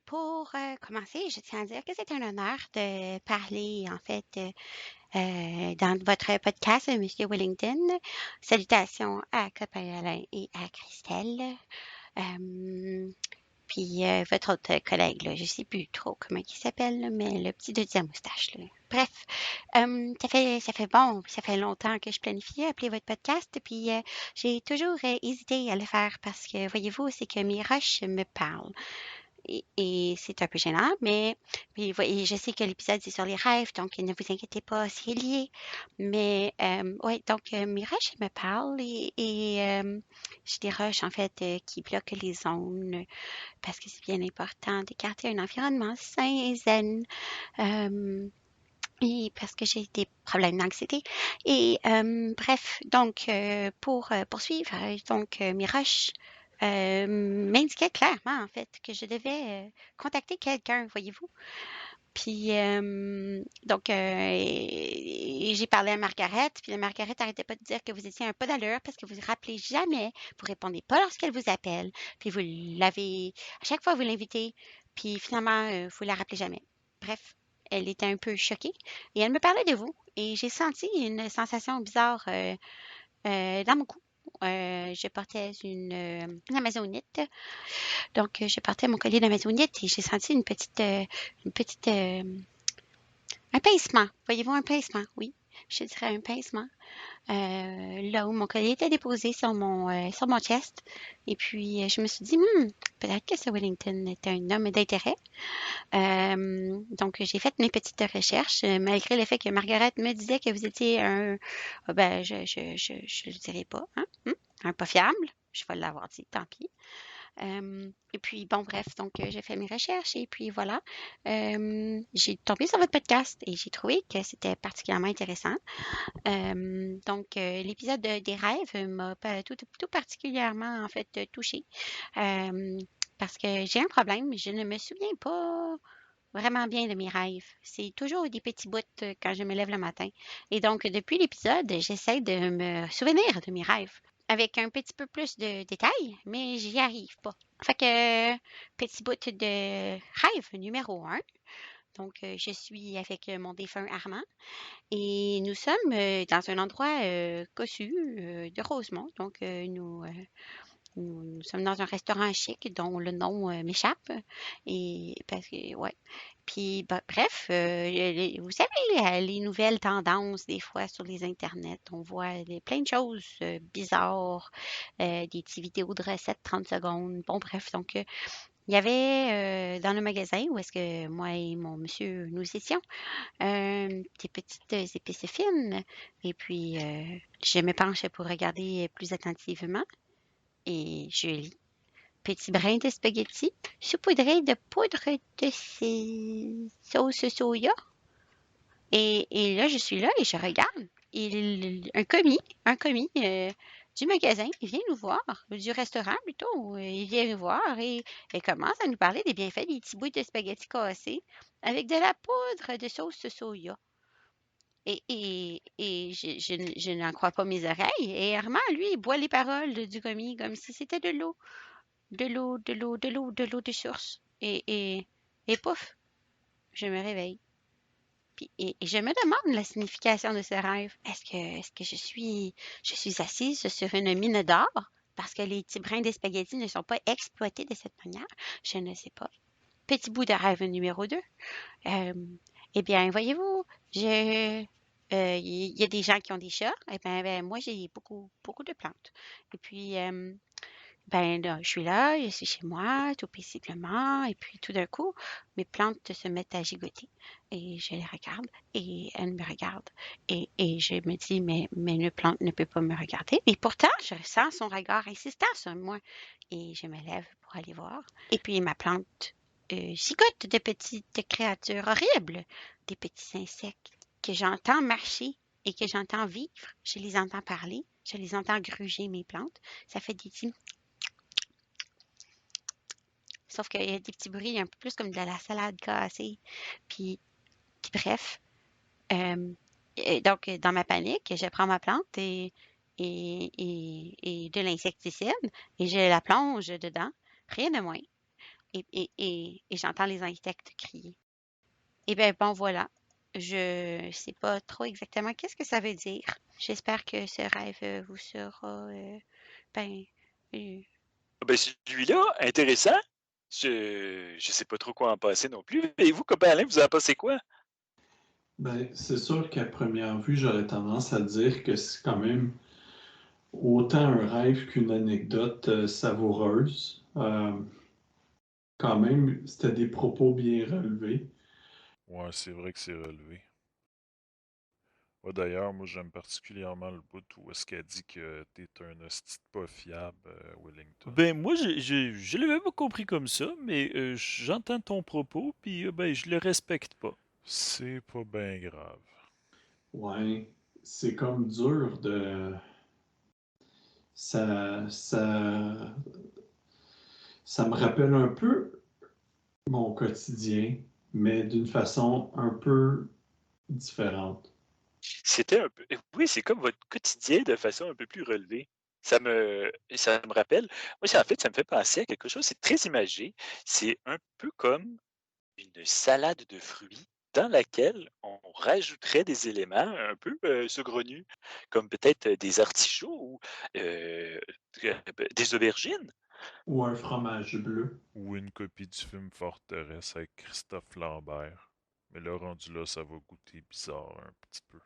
Pour commencer, je tiens à dire que c'est un honneur de parler, en fait, dans votre podcast, Monsieur Wellington. Salutations à Copain Alain et à Christelle. Puis votre autre collègue, là, je sais plus trop comment il s'appelle, là, mais le petit de à moustache. Là. Bref, ça fait longtemps que je planifiais appeler votre podcast, puis j'ai toujours hésité à le faire parce que, voyez-vous, c'est que mes rushs me parlent. Et c'est un peu gênant, mais puis, je sais que l'épisode c'est sur les rêves, donc ne vous inquiétez pas, c'est lié. Mais ouais, donc mes rushs me parlent et j'ai des rushs en fait qui bloquent les zones parce que c'est bien important d'écarter un environnement sain et zen. Et parce que j'ai des problèmes d'anxiété. Et bref, donc pour poursuivre, donc mes rushs m'indiquaient clairement en fait que je devais contacter quelqu'un, voyez-vous. Puis donc j'ai parlé à Margaret, puis la Margaret arrêtait pas de dire que vous étiez un pas d'allure parce que vous ne rappelez jamais, vous répondez pas lorsqu'elle vous appelle, puis vous l'avez à chaque fois vous l'invitez, puis finalement vous la rappelez jamais. Bref, elle était un peu choquée et elle me parlait de vous et j'ai senti une sensation bizarre dans mon cou. Je portais une amazonite. Donc, je portais mon collier d'amazonite et j'ai senti un pincement. Voyez-vous, un pincement, oui. je dirais un pincement, là où mon collier était déposé sur mon chest. Et puis, je me suis dit, peut-être que ce Wellington est un homme d'intérêt. Donc, j'ai fait mes petites recherches, malgré le fait que Margaret me disait que vous étiez ben, je le dirai pas, hein, un pas fiable. Je vais l'avoir dit, tant pis. Et puis, bon, bref, donc j'ai fait mes recherches et puis voilà. J'ai tombé sur votre podcast et j'ai trouvé que c'était particulièrement intéressant. Donc, l'épisode des rêves m'a tout particulièrement, en fait, touchée. Parce que j'ai un problème, je ne me souviens pas vraiment bien de mes rêves. C'est toujours des petits bouts quand je me lève le matin. Et donc, depuis l'épisode, j'essaie de me souvenir de mes rêves avec un petit peu plus de détails, mais j'y arrive pas. Fait que, petit bout de rêve numéro 1. Donc, je suis avec mon défunt Armand et nous sommes dans un endroit cossu de Rosemont. Donc, nous sommes dans un restaurant chic dont le nom m'échappe. Et parce que, ouais. Puis, bref, vous savez, les nouvelles tendances, des fois, sur les internets, on voit plein de choses bizarres, des petites vidéos de recettes 30 secondes. Bon, bref, donc, il y avait dans le magasin où est-ce que moi et mon monsieur nous étions, des petites épices fines. Et puis, je me penchais pour regarder plus attentivement et je lis. Petit brin de spaghetti saupoudré de poudre de sauce soya. Et là, je suis là et je regarde. Un commis du magasin, il vient nous voir, du restaurant plutôt. Il vient nous voir et commence à nous parler des bienfaits des petits bouts de spaghetti cassés avec de la poudre de sauce soya. Et je n'en crois pas mes oreilles. Et Armand, lui, il boit les paroles du commis comme si c'était de l'eau. De l'eau, de l'eau, de l'eau, de l'eau de source. Et pouf, je me réveille. Et je me demande la signification de ce rêve. Est-ce que je suis assise sur une mine d'or parce que les petits brins de spaghettis ne sont pas exploités de cette manière? Je ne sais pas. Petit bout de rêve numéro 2. Eh bien, voyez-vous, il y a des gens qui ont des chats. Eh bien, moi, j'ai beaucoup, beaucoup de plantes. Et puis, ben là, je suis là, je suis chez moi, tout paisiblement, et puis tout d'un coup, mes plantes se mettent à gigoter. Et je les regarde, et elles me regardent. Et je me dis, mais une plante ne peut pas me regarder. Et pourtant, je sens son regard insistant sur moi. Et je me lève pour aller voir. Et puis ma plante gigote de petites créatures horribles, des petits insectes que j'entends marcher et que j'entends vivre. Je les entends parler, je les entends gruger mes plantes. Ça fait des petits. Sauf qu'il y a des petits bruits un peu plus comme de la salade cassée. Puis, bref. Donc, dans ma panique, je prends ma plante et de l'insecticide et je la plonge dedans. Rien de moins. Et j'entends les insectes crier. Et bien, bon, voilà. Je sais pas trop exactement qu'est-ce que ça veut dire. J'espère que ce rêve vous sera, ben, euh, Ben, celui-là, intéressant. Je sais pas trop quoi en penser non plus. Et vous, copain Alain, vous en pensez quoi? Ben, c'est sûr qu'à première vue, j'aurais tendance à dire que c'est quand même autant un rêve qu'une anecdote savoureuse. Quand même, c'était des propos bien relevés. Ouais, c'est vrai que c'est relevé. Ouais, d'ailleurs, moi j'aime particulièrement le bout où est-ce qu'elle dit que t'es un hostie de pas fiable, Wellington. Ben, moi, je l'avais pas compris comme ça, mais j'entends ton propos, puis ben, je le respecte pas. C'est pas bien grave. Ouais, c'est comme dur de... Ça me rappelle un peu mon quotidien, mais d'une façon un peu différente. C'était un peu. Oui, c'est comme votre quotidien de façon un peu plus relevée. Ça me rappelle. Moi, en fait, ça me fait penser à quelque chose. C'est très imagé. C'est un peu comme une salade de fruits dans laquelle on rajouterait des éléments un peu saugrenus, comme peut-être des artichauts ou euh, des aubergines. Ou un fromage bleu. Ou une copie du film Forteresse avec Christophe Lambert. Mais là, rendu là, ça va goûter bizarre un petit peu.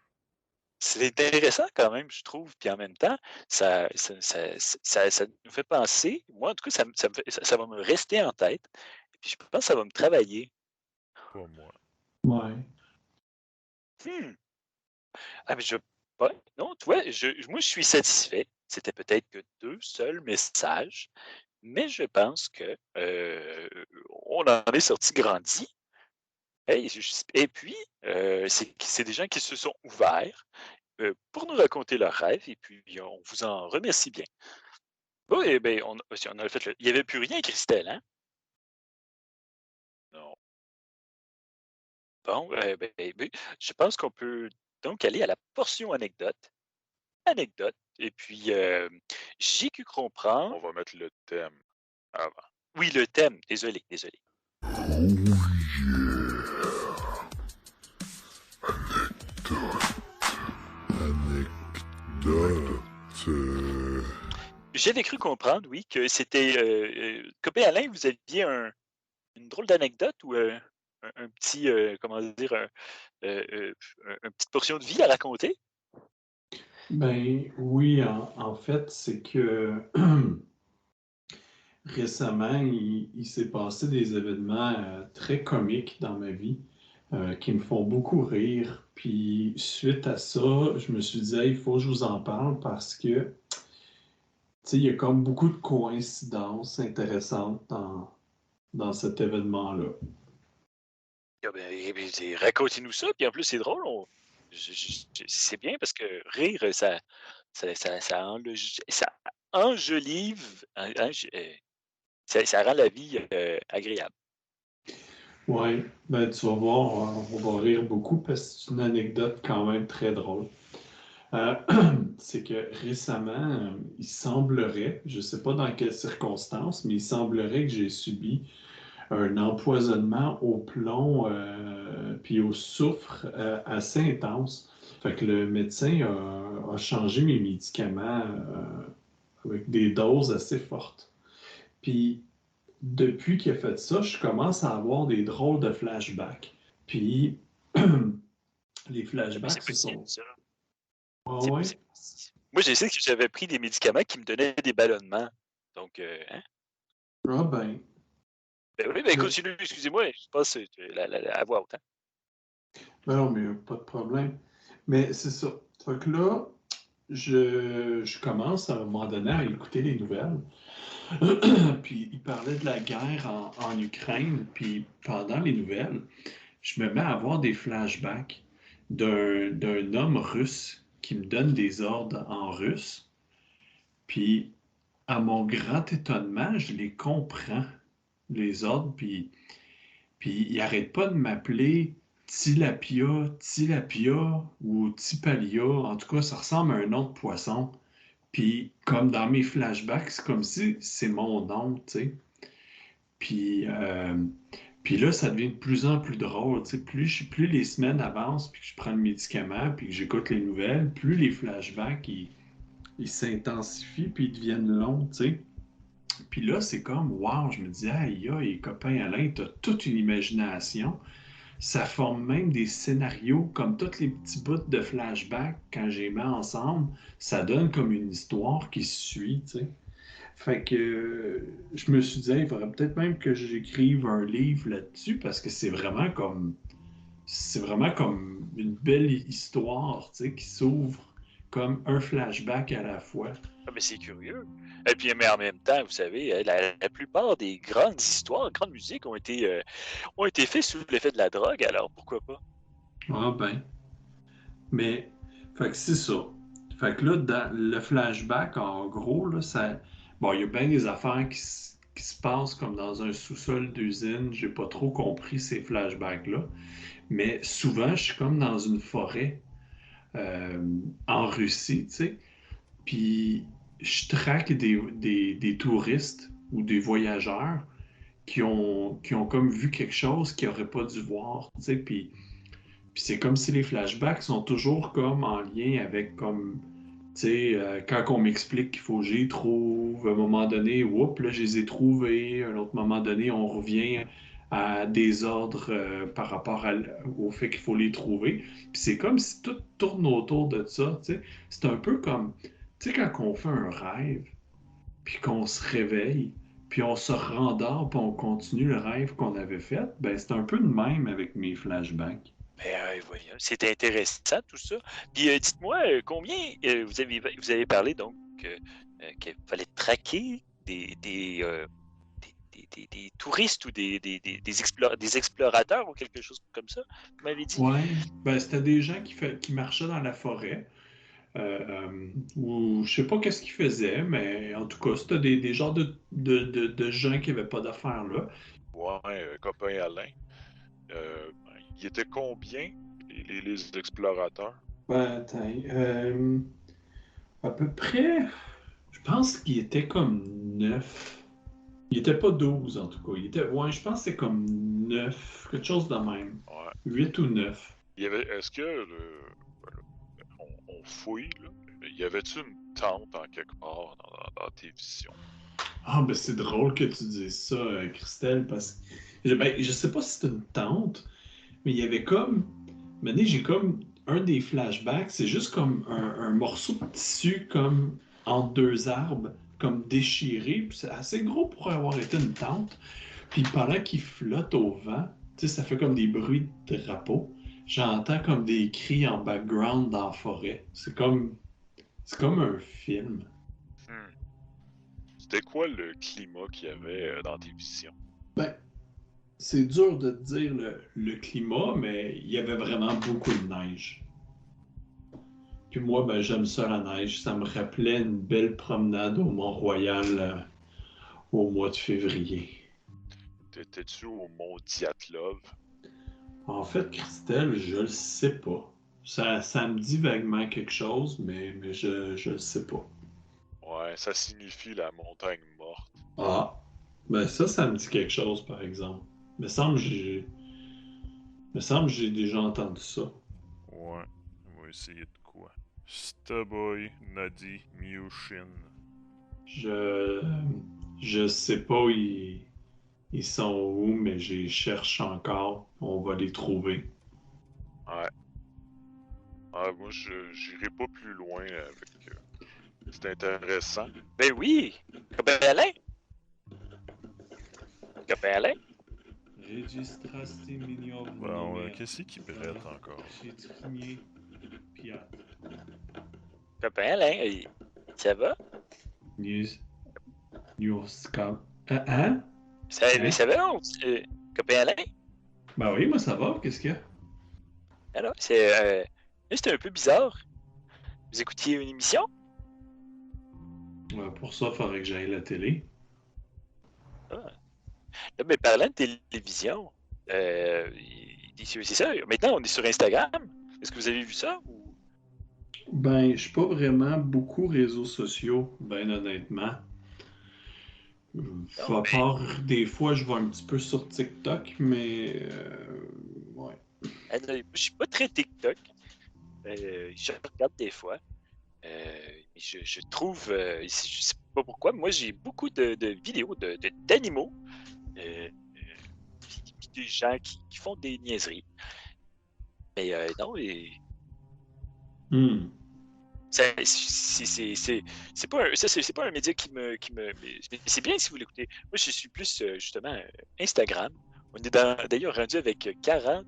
C'est intéressant quand même, je trouve. Puis en même temps, ça nous fait penser. Moi, en tout cas, ça va me rester en tête. Puis je pense que ça va me travailler. Pas moi. Ouais. Hmm. Ah, mais ouais, non, tu vois, moi, je suis satisfait. C'était peut-être que 2 seuls messages, mais je pense que on en est sorti grandi. Et puis, c'est des gens qui se sont ouverts pour nous raconter leurs rêves, et puis on vous en remercie bien. Oui, eh ben, on a fait il n'y avait plus rien, Christelle, hein? Non. Bon, ben, je pense qu'on peut donc aller à la portion anecdote. Anecdote. Et puis, j'ai cru On comprendre. va mettre le thème avant. Oui, le thème. Désolé, désolé. Oh yeah. Anecdote. J'avais cru comprendre, oui, que c'était. Copain Alain, vous aviez une drôle d'anecdote ou un petit. Comment dire. Une petite portion de vie à raconter? Ben oui, en fait, c'est que récemment, il s'est passé des événements très comiques dans ma vie qui me font beaucoup rire. Puis suite à ça, je me suis dit, hey, il faut que je vous en parle parce que, tu sais, il y a comme beaucoup de coïncidences intéressantes dans cet événement-là. Ah ben, racontez-nous ça, puis en plus, c'est drôle. C'est bien parce que rire, ça enjolive, ça rend la vie agréable. Ouais, ben tu vas voir, on va rire beaucoup parce que c'est une anecdote quand même très drôle. Euh, c'est que récemment, il semblerait, je ne sais pas dans quelles circonstances, mais il semblerait que j'ai subi un empoisonnement au plomb puis au soufre assez intense. Fait que le médecin a changé mes médicaments avec des doses assez fortes. Puis depuis qu'il a fait ça, je commence à avoir des drôles de flashbacks. Puis les Ah, mais c'est flashbacks se possible, sont... ça. Ah C'est ouais? possible. Moi, je sais que j'avais pris des médicaments qui me donnaient des ballonnements. Donc, hein? Ah ben, Ben oui, ben mais, continue, excusez-moi, je passe à voix haute, hein. ben non, mais pas de problème. Mais c'est ça. Fait que là, je commence à un moment donné à écouter les nouvelles. Puis il parlait de la guerre en Ukraine. Puis pendant les nouvelles, je me mets à avoir des flashbacks d'un homme russe qui me donne des ordres en russe. Puis à mon grand étonnement, je les comprends, les ordres. Puis il arrête pas de m'appeler Tilapia, Tilapia ou Tipalia. En tout cas, ça ressemble à un nom de poisson. Puis, comme dans mes flashbacks, c'est comme si c'est mon nom, tu sais. Puis, puis là, ça devient de plus en plus drôle, tu sais. Plus les semaines avancent, puis que je prends le médicament, puis que j'écoute les nouvelles, plus les flashbacks, ils s'intensifient, puis ils deviennent longs, tu sais. Puis là, c'est comme, wow, je me dis, aïe, aïe, copain Alain, t'as toute une imagination. Ça forme même des scénarios, comme tous les petits bouts de flashback, quand je les mets ensemble, ça donne comme une histoire qui se suit, tu sais. Fait que je me suis dit, hey, il faudrait peut-être même que j'écrive un livre là-dessus parce que c'est vraiment comme une belle histoire, tu sais, qui s'ouvre comme un flashback à la fois. Ah, mais c'est curieux. Et puis, mais en même temps, vous savez, la plupart des grandes histoires, grandes musiques ont été faites sous l'effet de la drogue, alors pourquoi pas? Ah ben. Mais, fait que c'est ça. Fait que là, dans le flashback, en gros, là, ça. Bon, il y a bien des affaires qui se passent comme dans un sous-sol d'usine. J'ai pas trop compris ces flashbacks-là. Mais souvent, je suis comme dans une forêt en Russie, tu sais. Puis je traque des touristes ou des voyageurs qui ont comme vu quelque chose qu'ils n'auraient pas dû voir, tu sais. Puis c'est comme si les flashbacks sont toujours comme en lien avec comme, tu sais, quand on m'explique qu'il faut que j'y trouve, à un moment donné, oups, là, je les ai trouvés, à un autre moment donné, on revient à des ordres par rapport au fait qu'il faut les trouver. Puis c'est comme si tout tourne autour de ça, tu sais. C'est un peu comme, tu sais, quand on fait un rêve, puis qu'on se réveille, puis on se rendort, puis on continue le rêve qu'on avait fait, ben c'est un peu de même avec mes flashbacks. Ben, voyons, c'est intéressant tout ça. Puis dites-moi, combien vous avez parlé donc qu'il fallait traquer des touristes ou des explorateurs ou quelque chose comme ça, vous m'avez dit? Ouais, ben c'était des gens qui marchaient dans la forêt. Ou je sais pas qu'est-ce qu'ils faisaient, mais en tout cas, c'était des genres de gens qui n'avaient pas d'affaires là. Ouais, copain Alain. Il était combien, les explorateurs? Ben, attends, à peu près, je pense qu'il était comme 9. Il était pas 12 en tout cas. Ouais, je pense que c'est comme 9, quelque chose de même. Ouais. 8 ou 9. Est-ce que on fouille, là? Y avait-tu une tente en quelque part dans tes visions? Ah, ben c'est drôle que tu dises ça, Christelle, parce que ben, je sais pas si c'est une tente, mais il y avait comme. Maintenant, j'ai comme un des flashbacks, c'est juste comme un morceau de tissu comme entre deux arbres, comme déchiré, puis c'est assez gros pour avoir été une tente. Puis pendant qu'il flotte au vent, tu sais, ça fait comme des bruits de drapeau. J'entends comme des cris en background dans la forêt. C'est comme un film. Hmm. C'était quoi le climat qu'il y avait dans tes visions? Ben, c'est dur de te dire le climat, mais il y avait vraiment beaucoup de neige. Puis moi, ben, j'aime ça la neige. Ça me rappelait une belle promenade au Mont-Royal au mois de février. T'étais-tu au Mont Diatlov? En fait, Christelle, je le sais pas. Ça me dit vaguement quelque chose, mais je le sais pas. Ouais, ça signifie la montagne morte. Ah, ben ça me dit quelque chose, par exemple. Me semble que j'ai déjà entendu ça. Ouais, on va essayer de quoi? Staboy Nadi Myushin. Je je sais pas ils sont où, mais je les cherche encore. On va les trouver. Ouais. Moi, j'irai pas plus loin avec. C'est intéressant. Ben oui! Copain Alain! Copain Alain! Registrasti miniov Bon, qu'est-ce qui brette encore? Copain Alain, ça va? News Scout. Hein? Ça, Hein? ça va, copain Alain? Ben oui, moi ça va. Qu'est-ce qu'il y a? Alors, c'était un peu bizarre. Vous écoutiez une émission? Pour ça, il faudrait que j'aille à la télé. Ah. Là, mais parlant de télévision, c'est ça. Maintenant, on est sur Instagram. Est-ce que vous avez vu ça? Ben, je suis pas vraiment beaucoup réseaux sociaux, ben honnêtement. Non, À part des fois, je vais un petit peu sur TikTok, mais ouais. Je suis pas très TikTok. Je regarde des fois. Je trouve, je sais pas pourquoi, moi j'ai beaucoup de vidéos d'animaux, puis des gens qui font des niaiseries. Mais non, Hmm. c'est pas c'est pas un média mais c'est bien si vous l'écoutez. Moi, je suis plus justement Instagram. On est d'ailleurs rendu avec 41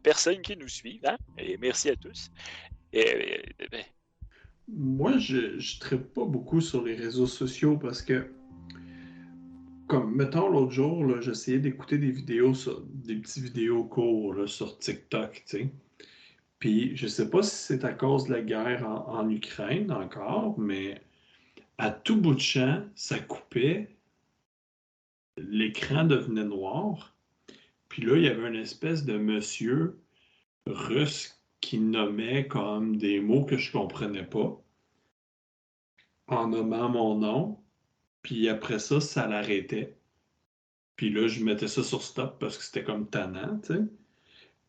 personnes qui nous suivent, hein? Et merci à tous. Ben, Moi, je traite pas beaucoup sur les réseaux sociaux parce que, comme, mettons, l'autre jour, là, j'essayais d'écouter des vidéos des petits vidéos courts là, sur TikTok, tu sais. Puis, je sais pas si c'est à cause de la guerre en Ukraine encore, mais à tout bout de champ, ça coupait, l'écran devenait noir. Puis là, il y avait une espèce de monsieur russe qui nommait comme des mots que je comprenais pas en nommant mon nom. Puis après ça, ça l'arrêtait. Puis là, je mettais ça sur stop parce que c'était comme tannant, tu sais.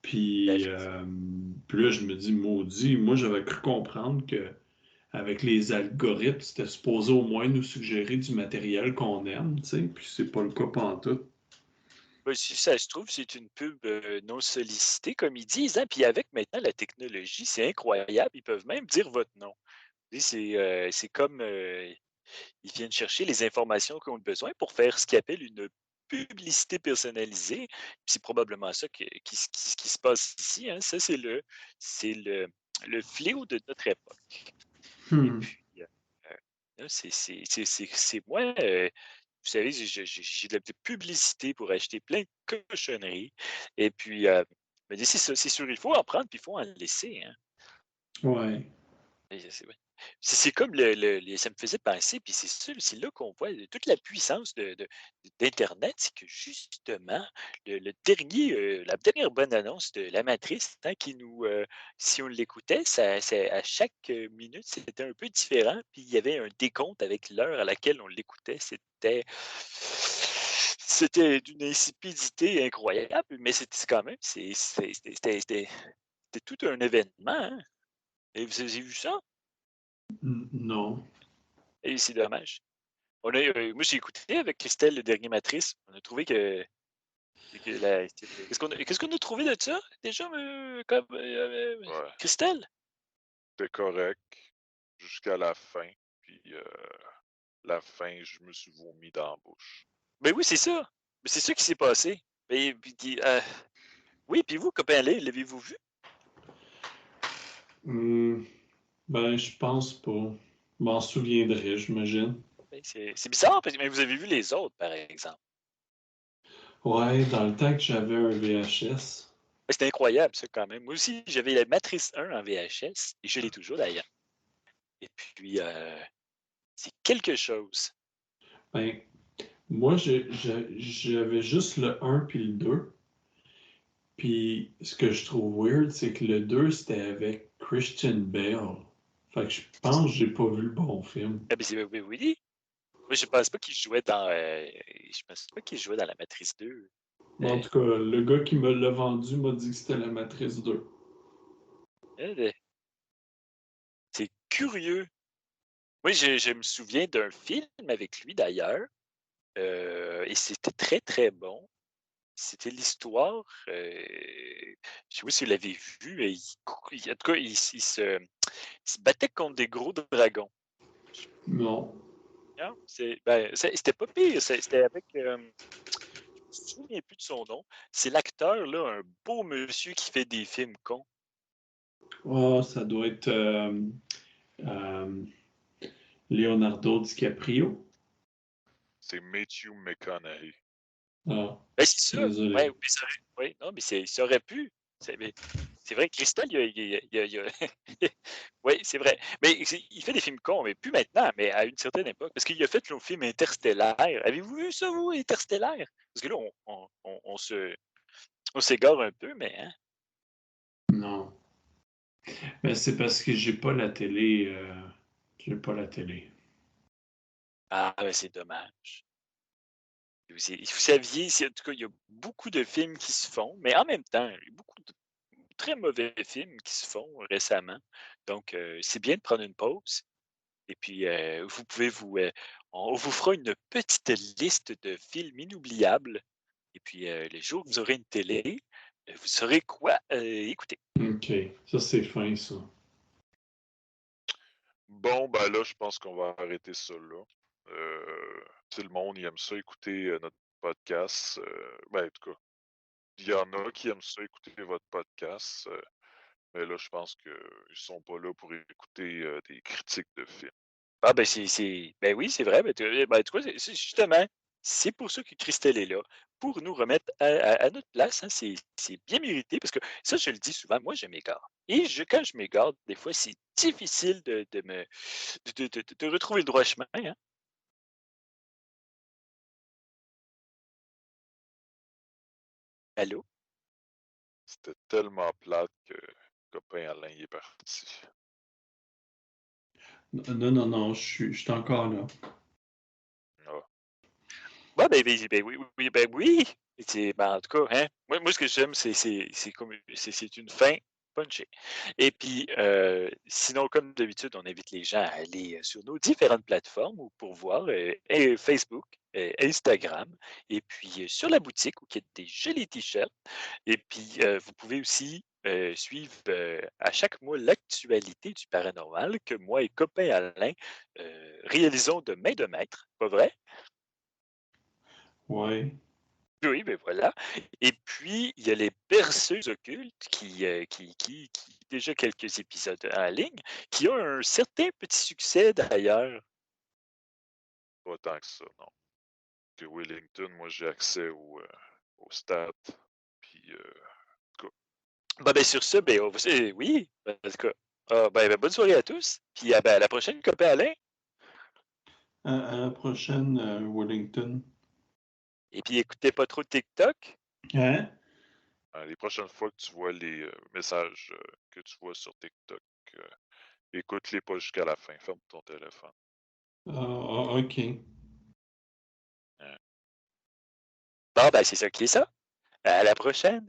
Puis, ben, puis là, je me dis, maudit, moi, j'avais cru comprendre que avec les algorithmes, c'était supposé au moins nous suggérer du matériel qu'on aime, tu sais, puis c'est pas le cas pantoute. Ben, si ça se trouve, c'est une pub non sollicitée, comme ils disent, hein. Puis avec maintenant la technologie, c'est incroyable. Ils peuvent même dire votre nom. Tu sais, c'est comme ils viennent chercher les informations qu'ils ont besoin pour faire ce qu'ils appellent une publicité personnalisée. Puis c'est probablement ça qui se passe ici, hein. Ça, c'est le fléau de notre époque. Et Hmm. puis, là, c'est moi, vous savez, j'ai de la publicité pour acheter plein de cochonneries. Et puis, mais c'est ça, c'est sûr, il faut en prendre, puis il faut en laisser, hein. Ouais. Et ouais. C'est comme ça me faisait penser, puis c'est sûr, c'est là qu'on voit toute la puissance d'Internet, c'est que justement, la dernière bonne annonce de la matrice, hein, si on l'écoutait, à chaque minute, c'était un peu différent, puis il y avait un décompte avec l'heure à laquelle on l'écoutait. C'était d'une insipidité incroyable, mais c'était quand même, c'était tout un événement, hein. Et vous avez vu ça? Non. Et c'est dommage. Moi, j'ai écouté avec Christelle le dernier Matrice. On a trouvé qu'est-ce qu'on a trouvé de ça déjà, Ouais. Christelle? C'était correct jusqu'à la fin. Puis la fin, je me suis vomi dans la bouche. Ben oui, c'est ça. Mais c'est ça qui s'est passé. Oui, puis vous, copain Lé, l'avez-vous vu? Hmm. Ben, je pense pas. M'en souviendrai, j'imagine. Ben, c'est bizarre, mais vous avez vu les autres, par exemple. Ouais, dans le temps que j'avais un VHS. Ben, c'était incroyable, ça, quand même. Moi aussi, j'avais la Matrice 1 en VHS, et je l'ai toujours d'ailleurs. Et puis, c'est quelque chose. Ben, moi, j'avais juste le un puis le 2. Puis ce que je trouve weird, c'est que le 2 c'était avec Christian Bale. Fait que je pense que j'ai pas vu le bon film. Ah, ben, oui. Moi, je pense pas qu'il jouait dans la Matrice 2. Mais en tout cas, le gars qui me l'a vendu m'a dit que c'était la Matrice 2. Euh, c'est curieux. Moi, je me souviens d'un film avec lui d'ailleurs, et c'était très très bon. C'était l'histoire, je sais pas si vous l'avez vu, mais en tout cas, il se battait contre des gros dragons. Non. Non? C'était pas pire. C'était avec, je me souviens plus de son nom. C'est l'acteur, là, un beau monsieur qui fait des films cons. Ah, ça doit être euh, Leonardo DiCaprio. C'est Matthew McConaughey. Ah, Ben, c'est ça. Ouais, désolé. mais non, mais ça aurait pu. C'est vrai que Christelle, oui, c'est vrai. Mais il fait des films cons, mais plus maintenant, mais à une certaine époque. Parce qu'il a fait le film Interstellaire. Avez-vous vu ça, vous, Interstellaire? Parce que là, on s'égare un peu, mais hein? Non. Mais c'est parce que j'ai pas la télé. J'ai pas la télé. Ah, ben, c'est dommage. Vous saviez, en tout cas, il y a beaucoup de films qui se font, mais en même temps, il y a beaucoup de très mauvais films qui se font récemment. Donc, c'est bien de prendre une pause. Et puis, on vous fera une petite liste de films inoubliables. Et puis, les jours que vous aurez une télé, vous saurez quoi écouter. Ok, ça c'est fin ça. Bon, ben là, je pense qu'on va arrêter ça là. Si le monde il aime ça écouter notre podcast, ben en tout cas, il y en a qui aiment ça écouter votre podcast, mais là, je pense qu'ils sont pas là pour écouter des critiques de films. Ah, ben oui, c'est vrai. Ben, tu vois, justement, c'est pour ça que Christelle est là, pour nous remettre à notre place, hein. C'est bien mérité, parce que ça, je le dis souvent, moi, je m'égare. Et quand je m'égare, des fois, c'est difficile de retrouver le droit chemin, hein. Allô? C'était tellement plate que copain Alain il est parti. Non, je suis encore là. Ah. Ouais, ben oui. En tout cas, hein, moi, ce que j'aime, c'est comme, c'est une fin punché. Et puis, sinon, comme d'habitude, on invite les gens à aller sur nos différentes plateformes pour voir et Facebook, Instagram, et puis sur la boutique où il y a des jolis t-shirts. Et puis, vous pouvez aussi suivre à chaque mois l'actualité du paranormal que moi et copain Alain réalisons de main de maître, pas vrai? Ouais. Oui, ben voilà. Et puis, il y a les berceuses occultes qui déjà quelques épisodes en ligne, qui ont un certain petit succès d'ailleurs. Pas tant que ça, non. Que Wellington, moi, j'ai accès au stats. Puis, en tout cas, Bon, ben sur ce, ben, oui, en tout cas. Ah, ben, bonne soirée à tous. Puis ben, à la prochaine, copain Alain. À la prochaine, Wellington. Et puis, écoutez pas trop de TikTok. Hein? les prochaines fois que tu vois les messages que tu vois sur TikTok, écoute-les pas jusqu'à la fin. Ferme ton téléphone. OK. Bon, ben, c'est ça qui est ça. À la prochaine.